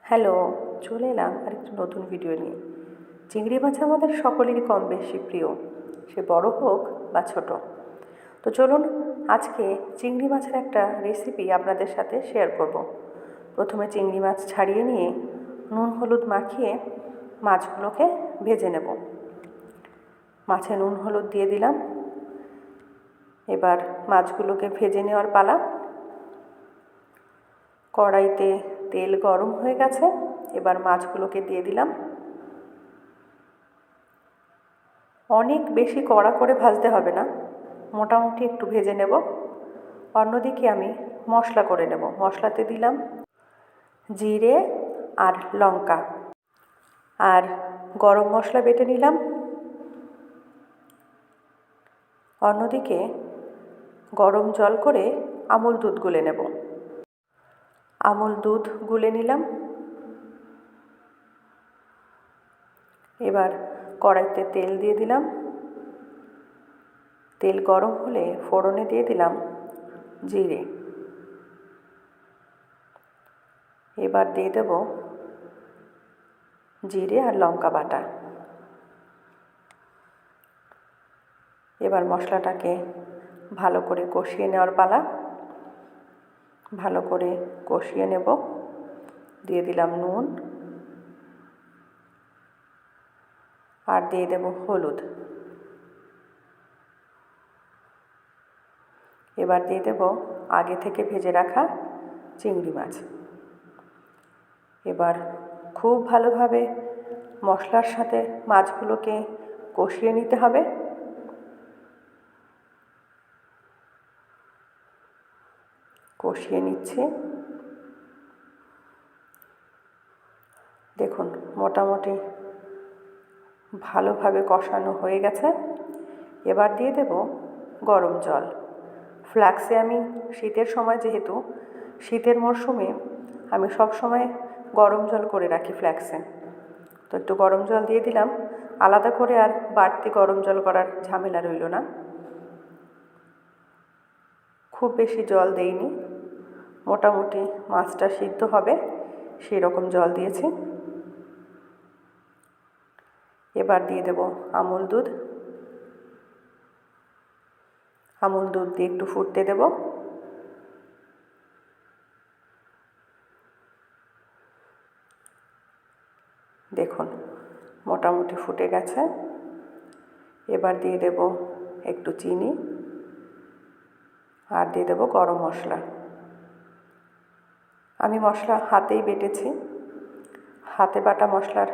Hello, চলে এলাম আরেকটি নতুন ভিডিও নিয়ে। চিংড়ি মাছ আমাদের সকলেরই কম বেশি প্রিয়, সে বড় হোক বা ছোট। তো চলুন আজকে চিংড়ি মাছের একটা রেসিপি আপনাদের সাথে শেয়ার করব। প্রথমে চিংড়ি মাছ ছাড়িয়ে নিয়ে নুন হলুদ মাখিয়ে মাছগুলোকে ভেজে নেব। মাছে নুন হলুদ দিয়ে দিলাম। এবার মাছগুলোকে ভেজে নেওয়ার পালা। কড়াইতে তেল গরম হয়ে গেছে, এবার মাছগুলোকে দিয়ে দিলাম। অনেক বেশি কড়া করে ভাজতে হবে না, মোটামুটি একটু ভেজে নেব। অন্যদিকে আমি মশলা করে নেব। মশলাতে দিলাম জিরে আর লঙ্কা, আর গরম মশলা বেটে নিলাম। অন্যদিকে গরম জল করে আমুল দুধ গুলে নেব। আমুল দুধ গুলে নিলাম। এবার কড়াইতে তেল দিয়ে দিলাম। তেল গরম হলে ফোড়নে দিয়ে দিলাম জিরে। এবার দিয়ে দেব জিরে আর লঙ্কা বাটা। এবার মশলাটাকে ভালো করে কষিয়ে নেওয়ার পালা। ভালো করে কষিয়ে নেব। দিয়ে দিলাম নুন আর দিয়ে দেব হলুদ। এবার দিয়ে দেব আগে থেকে ভেজে রাখা চিংড়ি মাছ। এবার খুব ভালোভাবে মশলার সাথে মাছগুলোকে কষিয়ে নিতে হবে। কষিয়ে নিচ্ছি। দেখুন মোটামুটি ভালোভাবে কষানো হয়ে গেছে। এবার দিয়ে দেব গরম জল। ফ্লাক্সে আমি শীতের সময়, যেহেতু শীতের মরশুমে আমি সব সময় গরম জল করে রাখি ফ্লাক্সে, তো একটু গরম জল দিয়ে দিলাম। আলাদা করে আর বাড়তি গরম জল করার ঝামেলা রইল না। খুব বেশি জল দেইনি, মোটামুটি মাছটা সিদ্ধ হবে সেই রকম জল দিয়েছি। এবার দিয়ে দেব আমুল দুধ। আমুল দুধ দিয়ে একটু ফুটতে দেব। দেখুন মোটামুটি ফুটে গেছে। এবার দিয়ে দেব একটু চিনি আর দিয়ে দেব গরম মশলা। আমি মশলা হাতেই বেটেছি। হাতে বাটা মশলার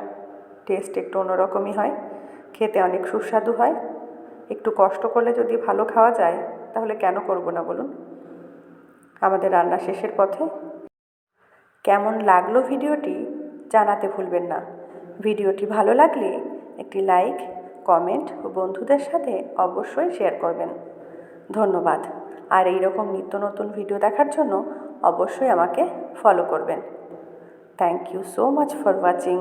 টেস্ট একটু অন্যরকমই হয়, খেতে অনেক সুস্বাদু হয়। একটু কষ্ট করলে যদি ভালো খাওয়া যায় তাহলে কেন করব না বলুন। আমাদের রান্না শেষের পথে। কেমন লাগলো ভিডিওটি জানাতে ভুলবেন না। ভিডিওটি ভালো লাগলে একটি লাইক, কমেন্ট ও বন্ধুদের সাথে অবশ্যই শেয়ার করবেন। ধন্যবাদ। আর এই রকম নিত্য নতুন ভিডিও দেখার জন্য অবশ্যই আমাকে ফলো করবেন। Thank you so much for watching.